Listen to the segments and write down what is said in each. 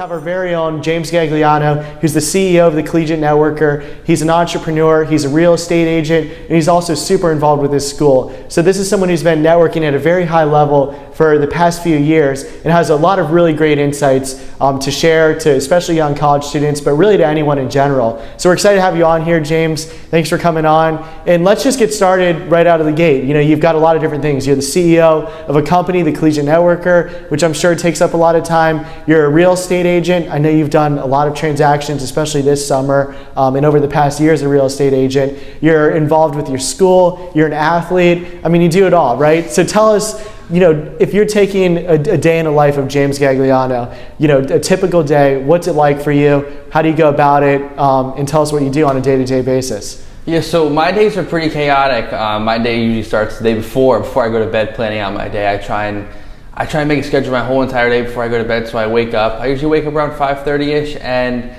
have our very own James Gagliano, who's the CEO of the Collegiate Networker. He's an entrepreneur, he's a real estate agent, and he's also super involved with his school. So this is someone who's been networking at a very high level for the past few years and has a lot of really great insights to share to especially young college students, but really to anyone in general. So we're excited to have you on here, James. Thanks for coming on. And let's just get started right out of the gate. You know, you've got a lot of different things. You're the CEO of a company, the Collegiate Networker, which I'm sure takes up a lot of time. You're a real estate agent. I know you've done a lot of transactions, especially this summer, and over the past year as a real estate agent. You're involved with your school. You're an athlete. I mean, you do it all, right? So tell us, you know, if you're taking a day in the life of James Gagliano, you know, a typical day, what's it like for you? How do you go about it? And tell us what you do on a day-to-day basis. Yeah, so my days are pretty chaotic. My day usually starts the day before I go to bed, planning out my day. I try and make a schedule my whole entire day before I go to bed, so I wake up. I usually wake up around 5:30ish, and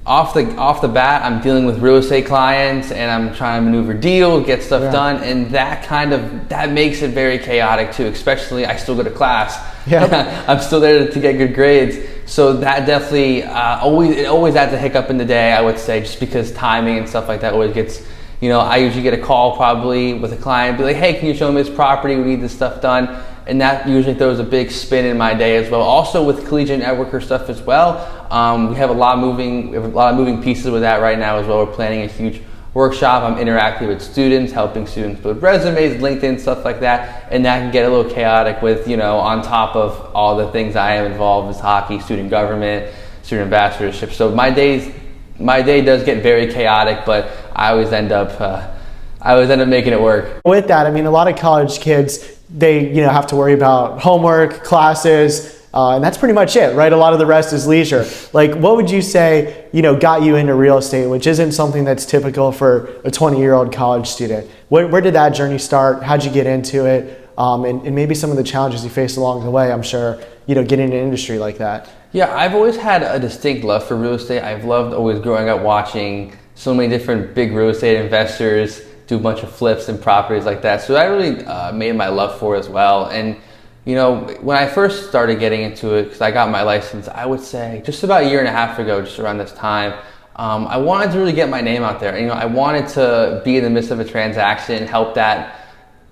off the bat, I'm dealing with real estate clients, and I'm trying to maneuver deals, get stuff done, and that makes it very chaotic too. Especially, I still go to class. Yeah. I'm still there to get good grades, so that definitely always adds a hiccup in the day, I would say, just because timing and stuff like that always gets. You know, I usually get a call probably with a client, be like, "Hey, can you show me this property? We need this stuff done." And that usually throws a big spin in my day as well. Also with Collegiate Networker stuff as well, we have a lot of moving pieces with that right now as well. We're planning a huge workshop. I'm interacting with students, helping students build resumes, LinkedIn, stuff like that. And that can get a little chaotic with, you know, on top of all the things I am involved with hockey, student government, student ambassadorship. So my day does get very chaotic, but I always end up making it work. With that, I mean, a lot of college kids, they have to worry about homework, classes, and that's pretty much it, right? A lot of the rest is leisure. Like, what would you say, got you into real estate, which isn't something that's typical for a 20-year-old college student? Where did that journey start? How'd you get into it? And maybe some of the challenges you faced along the way, I'm sure, getting into an industry like that. Yeah, I've always had a distinct love for real estate. I've loved always growing up watching so many different big real estate investors do a bunch of flips and properties like that. So that really made my love for it as well. And when I first started getting into it, because I got my license, I would say just about a year and a half ago, just around this time, I wanted to really get my name out there. I wanted to be in the midst of a transaction, help that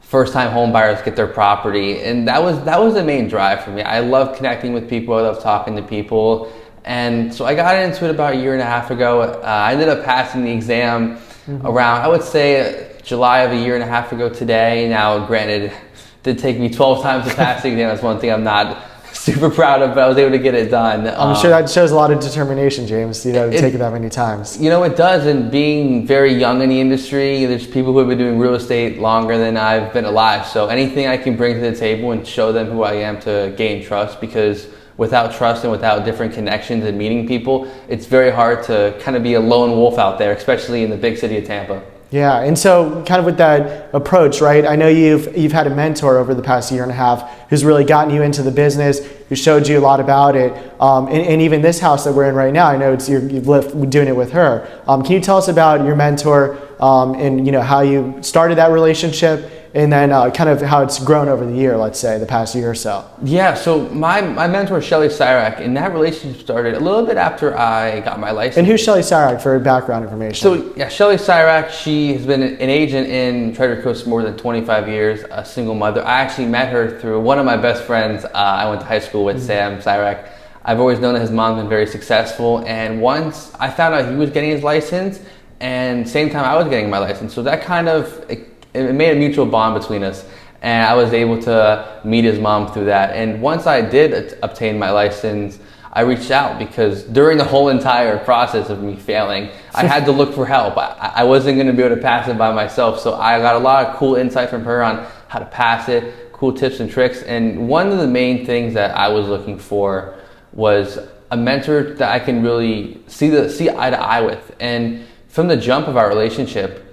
first-time home buyers get their property, and that was the main drive for me. I love connecting with people. I love talking to people, and so I got into it about a year and a half ago. I ended up passing the exam around, I would say, July of a year and a half ago today. Now, granted, it did take me 12 times to pass the exam. That's one thing I'm not super proud of, but I was able to get it done. I'm sure that shows a lot of determination, James, to take it that many times. It does, and being very young in the industry, there's people who have been doing real estate longer than I've been alive. So anything I can bring to the table and show them who I am to gain trust, because without trust and without different connections and meeting people, it's very hard to kind of be a lone wolf out there, especially in the big city of Tampa. Yeah, and so kind of with that approach, right? I know you've had a mentor over the past year and a half who's really gotten you into the business, who showed you a lot about it, and even this house that we're in right now, I know you've lived doing it with her. Can you tell us about your mentor and how you started that relationship, and then kind of how it's grown over the year, let's say, the past year or so? Yeah, so my mentor is Shelly Cyrak, and that relationship started a little bit after I got my license. And who's Shelly Cyrak for background information? So yeah, Shelly Cyrak, she has been an agent in Treasure Coast for more than 25 years, a single mother. I actually met her through one of my best friends. I went to high school with Sam Cyrak. I've always known that his mom's been very successful, and once I found out he was getting his license, and same time I was getting my license, so that kind of it made a mutual bond between us, and I was able to meet his mom through that. And once I did obtain my license, I reached out, because during the whole entire process of me failing, I had to look for help. I wasn't going to be able to pass it by myself, so I got a lot of cool insight from her on how to pass it, cool tips and tricks. And one of the main things that I was looking for was a mentor that I can really see eye to eye with. And from the jump of our relationship,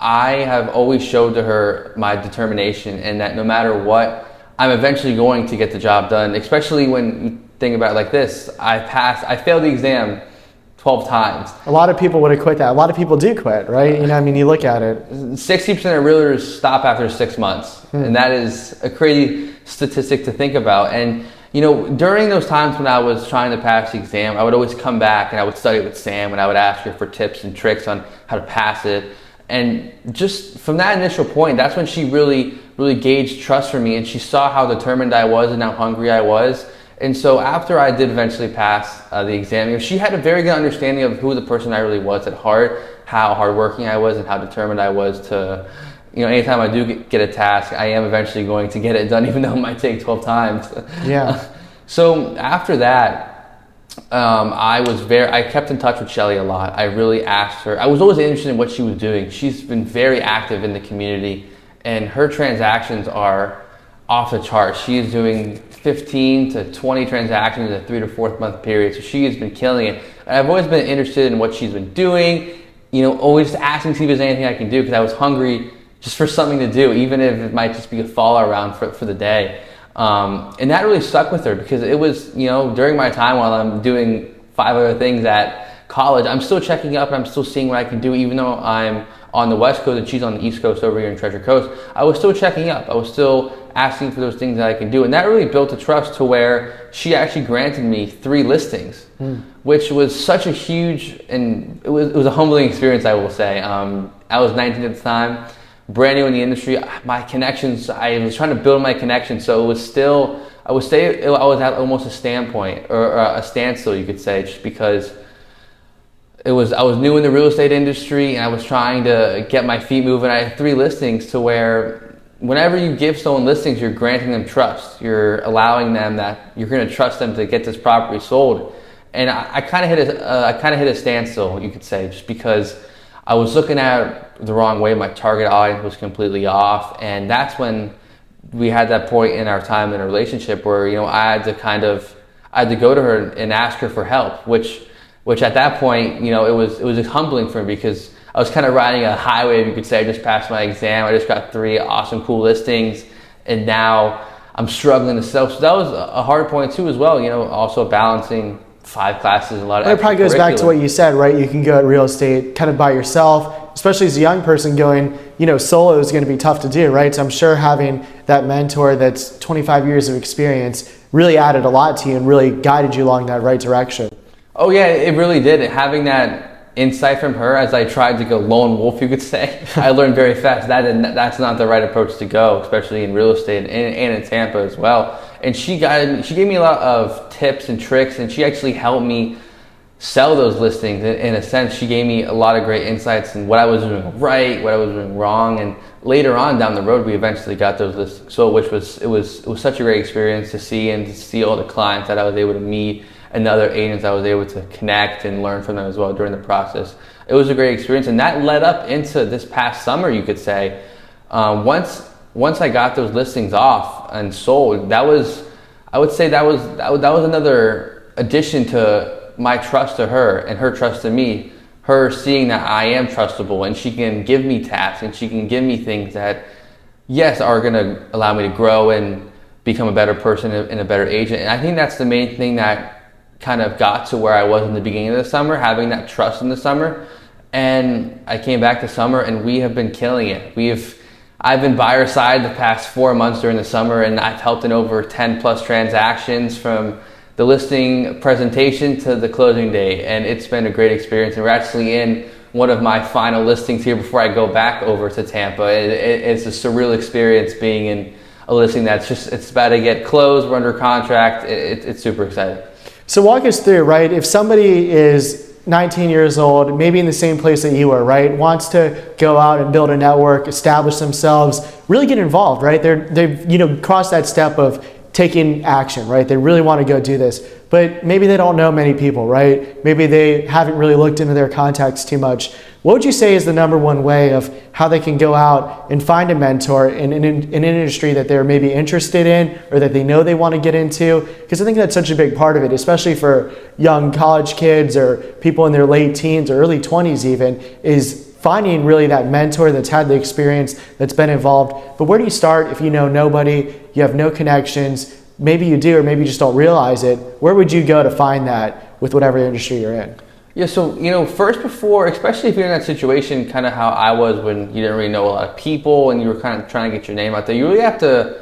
I have always showed to her my determination, and that no matter what, I'm eventually going to get the job done, especially when you think about it like this. I failed the exam 12 times. A lot of people would have quit that. A lot of people do quit, right? You look at it. 60% of realtors stop after 6 months. And that is a crazy statistic to think about. And, During those times when I was trying to pass the exam, I would always come back and I would study with Sam and I would ask her for tips and tricks on how to pass it. And just from that initial point, that's when she really gauged trust for me, and she saw how determined I was and how hungry I was. And so after I did eventually pass the exam, she had a very good understanding of who the person I really was at heart, how hardworking I was, and how determined I was to, anytime I do get a task, I am eventually going to get it done, even though it might take 12 times. Yeah. So after that, I kept in touch with Shelly a lot. I really asked her. I was always interested in what she was doing. She's been very active in the community, and her transactions are off the charts. She is doing 15 to 20 transactions in a 3 to 4 month period. So she has been killing it. And I've always been interested in what she's been doing, always asking to see if there's anything I can do, because I was hungry just for something to do, even if it might just be a follow around for the day. And that really stuck with her, because it was, during my time while I'm doing 5 other things at college, I'm still checking up and I'm still seeing what I can do, even though I'm on the West Coast and she's on the East Coast over here in Treasure Coast. I was still checking up. I was still asking for those things that I can do. And that really built a trust to where she actually granted me 3 listings, which was such a huge, and it was a humbling experience, I will say. I was 19 at the time, brand new in the industry. My connections, I was trying to build my connections, so it was still, I was at almost a standpoint, or a standstill, you could say, just because I was new in the real estate industry and I was trying to get my feet moving. I had 3 listings, to where whenever you give someone listings, you're granting them trust. You're allowing them that you're going to trust them to get this property sold. And I kind of hit a standstill, you could say, just because I was looking at it the wrong way. My target audience was completely off, and that's when we had that point in our time in a relationship where I had to go to her and ask her for help, which at that point, it was humbling for me, because I was kind of riding a highway, you could say. I just passed my exam. I just got 3 awesome, cool listings, and now I'm struggling to sell. So that was a hard point too, as well. Also balancing 5 classes, a lot of. It probably goes back to what you said, right? You can go at real estate kind of by yourself, especially as a young person going, solo is going to be tough to do, right? So I'm sure having that mentor that's 25 years of experience really added a lot to you and really guided you along that right direction. Oh yeah, it really did. Having that insight from her as I tried to go lone wolf, you could say, I learned very fast that's not the right approach to go, especially in real estate and in Tampa as well. And she guided me. She gave me a lot of tips and tricks, and she actually helped me sell those listings. In a sense, she gave me a lot of great insights in what I was doing right, what I was doing wrong, and later on down the road, we eventually got those listings. So, it was such a great experience to see all the clients that I was able to meet, and the other agents I was able to connect and learn from them as well during the process. It was a great experience, and that led up into this past summer, you could say. Once I got those listings off and sold, I would say that was another addition to my trust to her and her trust to me. Her seeing that I am trustable and she can give me tasks and she can give me things that, yes, are going to allow me to grow and become a better person and a better agent. And I think that's the main thing that kind of got to where I was in the beginning of the summer, having that trust in the summer. And I came back to summer and we have been killing it. I've been by her side the past 4 months during the summer, and I've helped in over 10 plus transactions from the listing presentation to the closing day. And it's been a great experience. And we're actually in one of my final listings here before I go back over to Tampa. It's a surreal experience being in a listing it's about to get closed. We're under contract. It's super exciting. So walk us through, right? If somebody is 19 years old, maybe in the same place that you were, right? Wants to go out and build a network, establish themselves, really get involved, right? They've crossed that step of taking action, right? They really want to go do this, but maybe they don't know many people, right? Maybe they haven't really looked into their contacts too much. What would you say is the number one way of how they can go out and find a mentor in an industry that they're maybe interested in or that they know they want to get into? Because I think that's such a big part of it, especially for young college kids or people in their late teens or early 20s even, is finding really that mentor that's had the experience, that's been involved. But where do you start if you know nobody, you have no connections, maybe you do or maybe you just don't realize it? Where would you go to find that with whatever industry you're in? Yeah, so, first before, especially if you're in that situation, kind of how I was when you didn't really know a lot of people and you were kind of trying to get your name out there, you really have to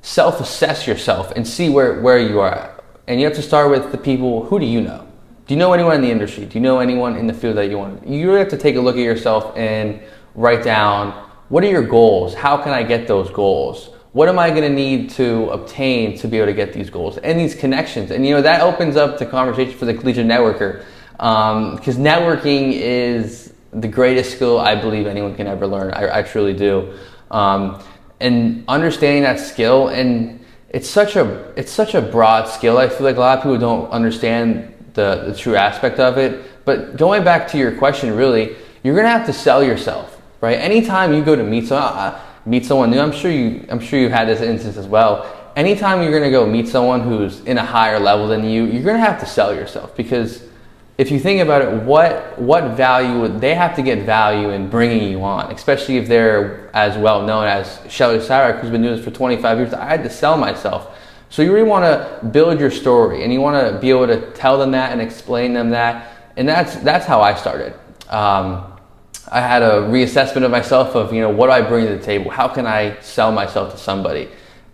self-assess yourself and see where you are. And you have to start with the people. Who do you know? Do you know anyone in the industry? Do you know anyone in the field that you want? You really have to take a look at yourself and write down, what are your goals? How can I get those goals? What am I going to need to obtain to be able to get these goals and these connections? And that opens up the conversation for the Collegiate Networker, because networking is the greatest skill I believe anyone can ever learn. I truly do. And understanding that skill, and it's such a broad skill. I feel like a lot of people don't understand the true aspect of it. But going back to your question, really, you're going to have to sell yourself, right? Anytime you go to meet someone new, I'm sure you've had this instance as well. Anytime you're going to go meet someone who's in a higher level than you, you're going to have to sell yourself, because if you think about it, what value would they have to get value in bringing you on, especially if they're as well known as Shelly Sarek, who's been doing this for 25 years. I had to sell myself. So you really want to build your story, and you want to be able to tell them that and explain them that. And that's how I started. I had a reassessment of myself of, what do I bring to the table? How can I sell myself to somebody?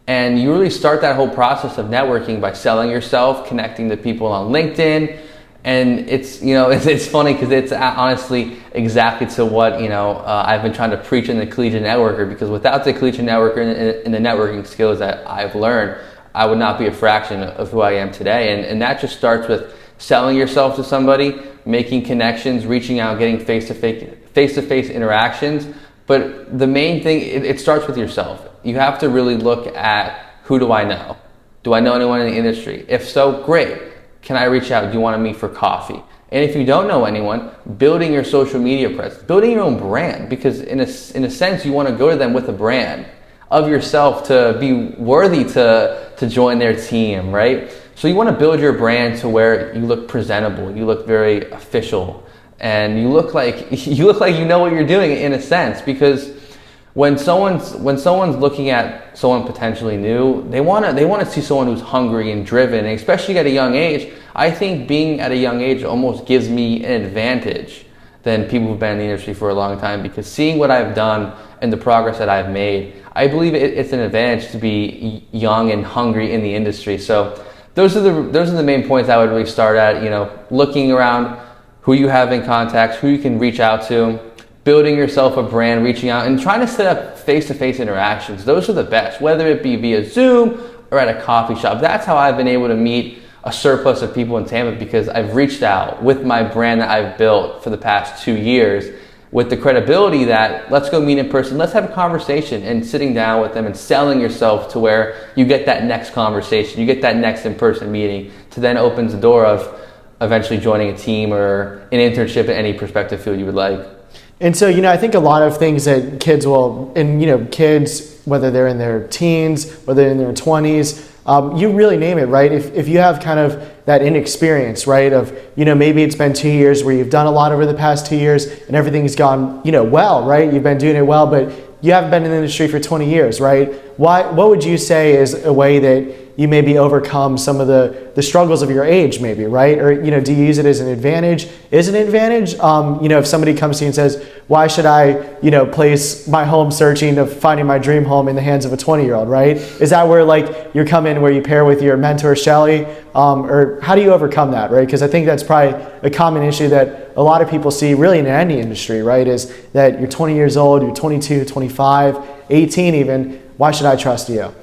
And you really start that whole process of networking by selling yourself, connecting to people on LinkedIn. And it's funny because it's honestly exactly to what, I've been trying to preach in the Collegiate Networker, because without the Collegiate Networker and the networking skills that I've learned, I would not be a fraction of who I am today. And that just starts with selling yourself to somebody, making connections, reaching out, getting face-to-face interactions. But the main thing, it starts with yourself. You have to really look at, who do I know? Do I know anyone in the industry? If so, great. Can I reach out? Do you want to meet for coffee? And if you don't know anyone, building your social media presence, building your own brand, because in a sense, you want to go to them with a brand of yourself to be worthy to join their team, right? So you want to build your brand to where you look presentable, you look very official, and you look like you know what you're doing in a sense, because when someone's looking at someone potentially new, they want to see someone who's hungry and driven, and especially at a young age. I think being at a young age almost gives me an advantage than people who've been in the industry for a long time, because seeing what I've done and the progress that I've made, I believe it's an advantage to be young and hungry in the industry. So those are the main points I would really start at. Looking around, who you have in contacts, who you can reach out to, building yourself a brand, reaching out, and trying to set up face-to-face interactions. Those are the best, whether it be via Zoom or at a coffee shop. That's how I've been able to meet a surplus of people in Tampa, because I've reached out with my brand that I've built for the past 2 years, with the credibility that, let's go meet in person, let's have a conversation, and sitting down with them and selling yourself to where you get that next conversation, you get that next in-person meeting, to then opens the door of eventually joining a team or an internship in any prospective field you would like. And so, I think a lot of things that kids will, and kids, whether they're in their teens, whether they're in their 20s, you really name it, right? If you have kind of that inexperience, right, of, maybe it's been 2 years where you've done a lot over the past 2 years and everything's gone, well, right? You've been doing it well, but you haven't been in the industry for 20 years, right? What would you say is a way that you maybe overcome some of the struggles of your age, maybe, right? Or, do you use it as an advantage? Is it an advantage? If somebody comes to you and says, why should I, place my home searching of finding my dream home in the hands of a 20-year-old, right? Is that where, you come in, where you pair with your mentor, Shelly? Or how do you overcome that, right? Because I think that's probably a common issue that a lot of people see really in any industry, right? Is that you're 20 years old, you're 22, 25, 18 even, why should I trust you?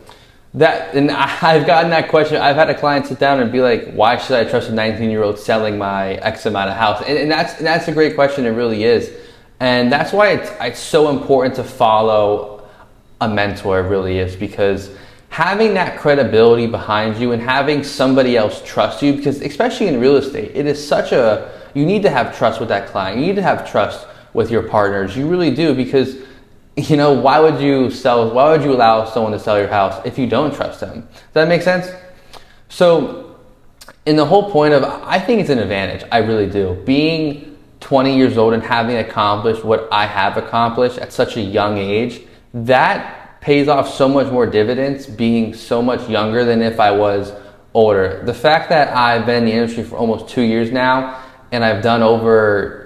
And I've gotten that question. I've had a client sit down and be like, why should I trust a 19-year-old selling my X amount of house? And that's a great question. It really is. And that's why it's so important to follow a mentor. It really is, because having that credibility behind you and having somebody else trust you, because especially in real estate, it is you need to have trust with that client. You need to have trust with your partners. You really do, because why would you allow someone to sell your house if you don't trust them? Does that make sense? So in the whole point of, I think it's an advantage. I really do. Being 20 years old and having accomplished what I have accomplished at such a young age, that pays off so much more dividends being so much younger than if I was older. The fact that I've been in the industry for almost 2 years now, and I've done over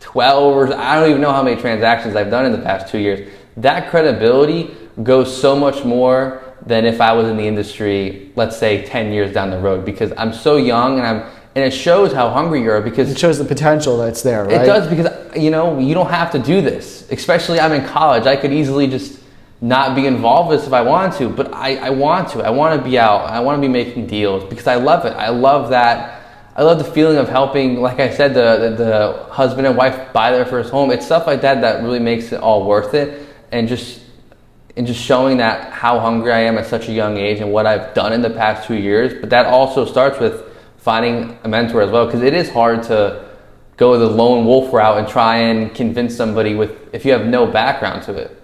12, or I don't even know how many transactions I've done in the past 2 years. That credibility goes so much more than if I was in the industry, let's say 10 years down the road, because I'm so young and it shows how hungry you are, because It shows the potential that's there, right? it does, because you don't have to do this. Especially I'm in college. I could easily just not be involved with this if I wanted to, but I want to. I want to be out. I want to be making deals because I love it. I love that. I love the feeling of helping, like I said, the husband and wife buy their first home. It's stuff like that really makes it all worth it, and just showing that how hungry I am at such a young age and what I've done in the past 2 years. But that also starts with finding a mentor as well, because it is hard to go the lone wolf route and try and convince somebody if you have no background to it.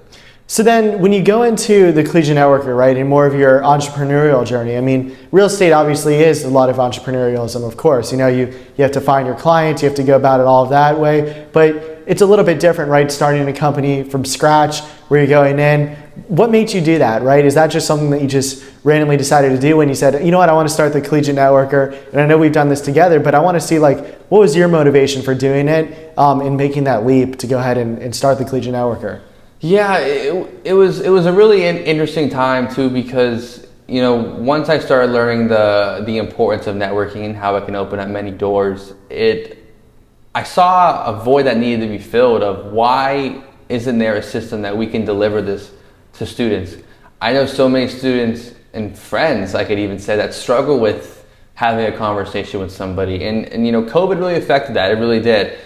So then when you go into the Collegiate Networker, right, and more of your entrepreneurial journey, I mean, real estate obviously is a lot of entrepreneurialism, of course. You have to find your clients, you have to go about it all that way, but it's a little bit different, right, starting a company from scratch where you're going in. What made you do that, right? Is that just something that you just randomly decided to do when you said, you know what, I want to start the Collegiate Networker, and I know we've done this together, but I want to see, like, what was your motivation for doing it and making that leap to go ahead and start the Collegiate Networker? Yeah, it was a really interesting time too, because once I started learning the importance of networking and how it can open up many doors, I saw a void that needed to be filled of why isn't there a system that we can deliver this to students. I know so many students and friends, I could even say, that struggle with having a conversation with somebody, and COVID really affected that. It really did.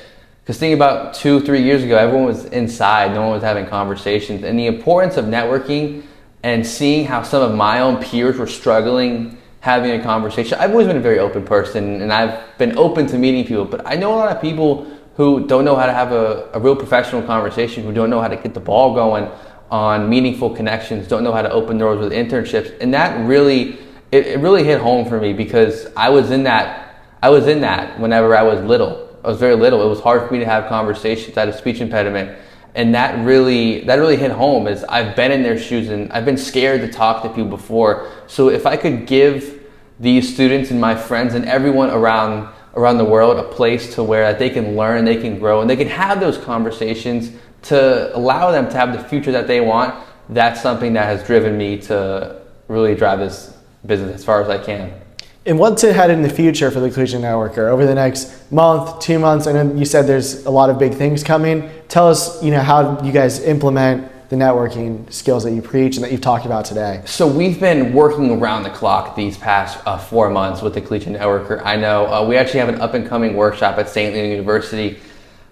Because think about 2-3 years ago, everyone was inside, no one was having conversations. And the importance of networking and seeing how some of my own peers were struggling having a conversation. I've always been a very open person, and I've been open to meeting people, but I know a lot of people who don't know how to have a real professional conversation, who don't know how to get the ball going on meaningful connections, don't know how to open doors with internships. And that really, it really hit home for me, because I was in that whenever I was little. I was very little. It was hard for me to have conversations. I had a speech impediment, and that really hit home. As I've been in their shoes and I've been scared to talk to people before. So if I could give these students and my friends and everyone around the world a place to where they can learn, they can grow, and they can have those conversations to allow them to have the future that they want, that's something that has driven me to really drive this business as far as I can. And what's ahead in the future for the Collegiate Networker over the next month, 2 months? I know you said there's a lot of big things coming. Tell us, how you guys implement the networking skills that you preach and that you've talked about today. So we've been working around the clock these past 4 months with the Collegiate Networker. I know we actually have an up and coming workshop at St. Leo University.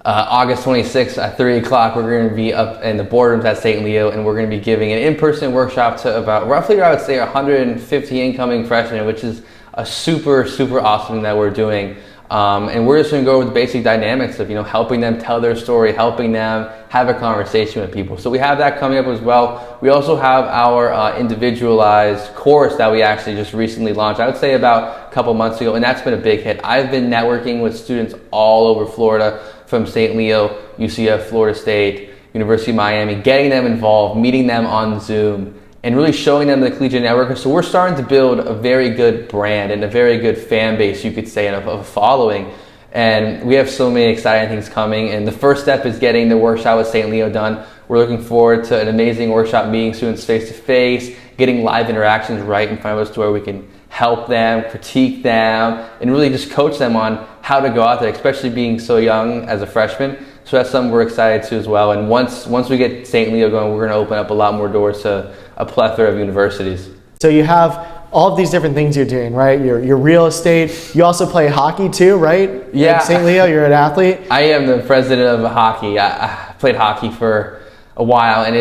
August 26th at 3 o'clock, we're going to be up in the boardrooms at St. Leo, and we're going to be giving an in-person workshop to about roughly, I would say, 150 incoming freshmen, which is a super, super awesome thing that we're doing. And we're just going to go over the basic dynamics of, helping them tell their story, helping them have a conversation with people. So we have that coming up as well. We also have our individualized course that we actually just recently launched, I would say about a couple months ago, and that's been a big hit. I've been networking with students all over Florida, from St. Leo, UCF, Florida State, University of Miami, getting them involved, meeting them on Zoom, and really showing them the Collegiate Networker. So we're starting to build a very good brand and a very good fan base, you could say, and a following. And we have so many exciting things coming. And the first step is getting the workshop with St. Leo done. We're looking forward to an amazing workshop, meeting students face to face, getting live interactions right in front of us to where we can help them, critique them, and really just coach them on how to go out there, especially being so young as a freshman. So that's something we're excited to as well. And once we get St. Leo going, we're going to open up a lot more doors to a plethora of universities. So you have all of these different things you're doing, right? Your real estate. You also play hockey too, right? Yeah. At St. Leo, you're an athlete. I am the president of hockey. I played hockey for a while, and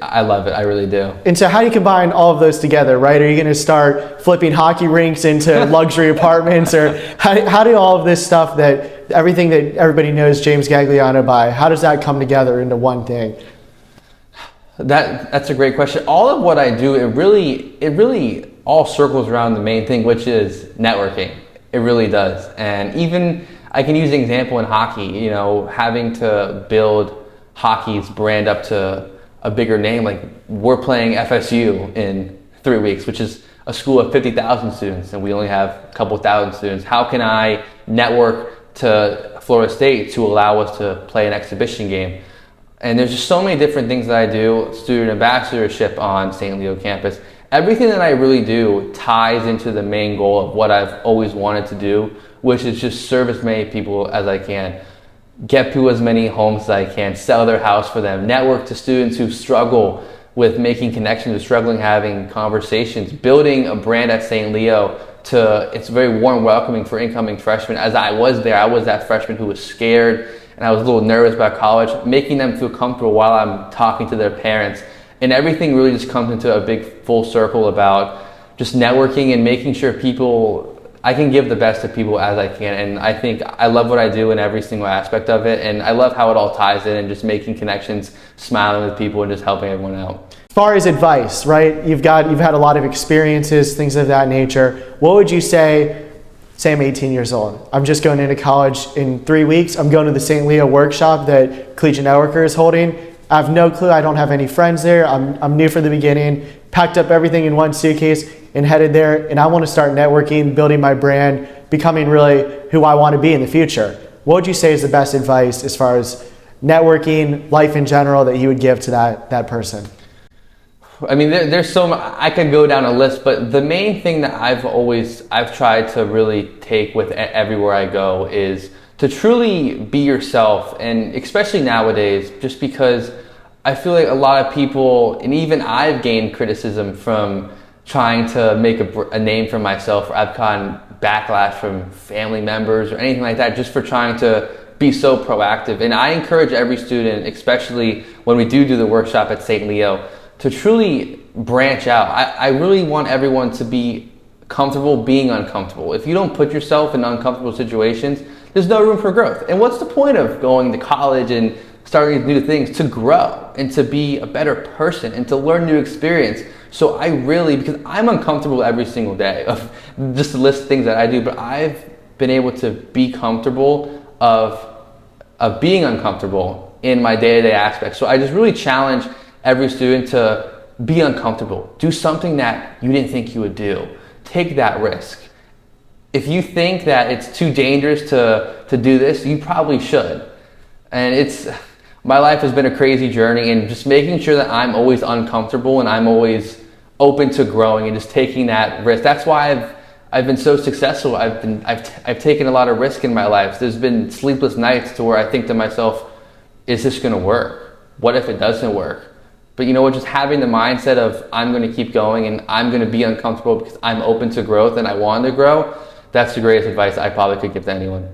I love it. I really do. And so how do you combine all of those together, right? Are you going to start flipping hockey rinks into luxury apartments, or how do all of this stuff, that everything that everybody knows James Gagliano by, how does that come together into one thing? That's a great question. All of what I do, it really all circles around the main thing, which is networking. It really does. And even I can use an example in hockey, having to build hockey's brand up to a bigger name. Like, we're playing FSU in 3 weeks, which is a school of 50,000 students, and we only have a couple thousand students. How can I network to Florida State to allow us to play an exhibition game? And there's just so many different things that I do. Student ambassadorship on St. Leo campus. Everything that I really do ties into the main goal of what I've always wanted to do, which is just serve as many people as I can, get people as many homes as I can, sell their house for them, network to students who struggle with making connections, who struggling having conversations, building a brand at St. Leo it's very warm, welcoming for incoming freshmen. As I was there, I was that freshman who was scared and I was a little nervous about college, making them feel comfortable while I'm talking to their parents. And everything really just comes into a big full circle about just networking and making sure I can give the best to people as I can. And I think I love what I do in every single aspect of it. And I love how it all ties in and just making connections, smiling with people and just helping everyone out. As far as advice, right? You've had a lot of experiences, things of that nature. What would you say I'm 18 years old. I'm just going into college in 3 weeks. I'm going to the St. Leo workshop that Collegiate Networker is holding. I have no clue. I don't have any friends there. I'm new from the beginning. Packed up everything in one suitcase and headed there. And I want to start networking, building my brand, becoming really who I want to be in the future. What would you say is the best advice as far as networking, life in general, that you would give to that person? I mean, there's so much, I could go down a list, but the main thing that I've tried to really take with everywhere I go is to truly be yourself. And especially nowadays, just because I feel like a lot of people, and even I've gained criticism from trying to make a name for myself, or I've gotten backlash from family members or anything like that, just for trying to be so proactive. And I encourage every student, especially when we do the workshop at St. Leo, to truly branch out. I really want everyone to be comfortable being uncomfortable. If you don't put yourself in uncomfortable situations, there's no room for growth. And what's the point of going to college and starting new things? To grow and to be a better person and to learn new experience. So because I'm uncomfortable every single day of just to list things that I do, but I've been able to be comfortable of being uncomfortable in my day-to-day aspects. So I just really challenge every student to be uncomfortable. Do something that you didn't think you would do. Take that risk. If you think that it's too dangerous to do this, you probably should. And my life has been a crazy journey, and just making sure that I'm always uncomfortable and I'm always open to growing and just taking that risk. That's why I've been so successful. I've taken a lot of risk in my life. There's been sleepless nights to where I think to myself, is this gonna work? What if it doesn't work? But you know what, just having the mindset of I'm going to keep going and I'm going to be uncomfortable because I'm open to growth and I want to grow, that's the greatest advice I probably could give to anyone.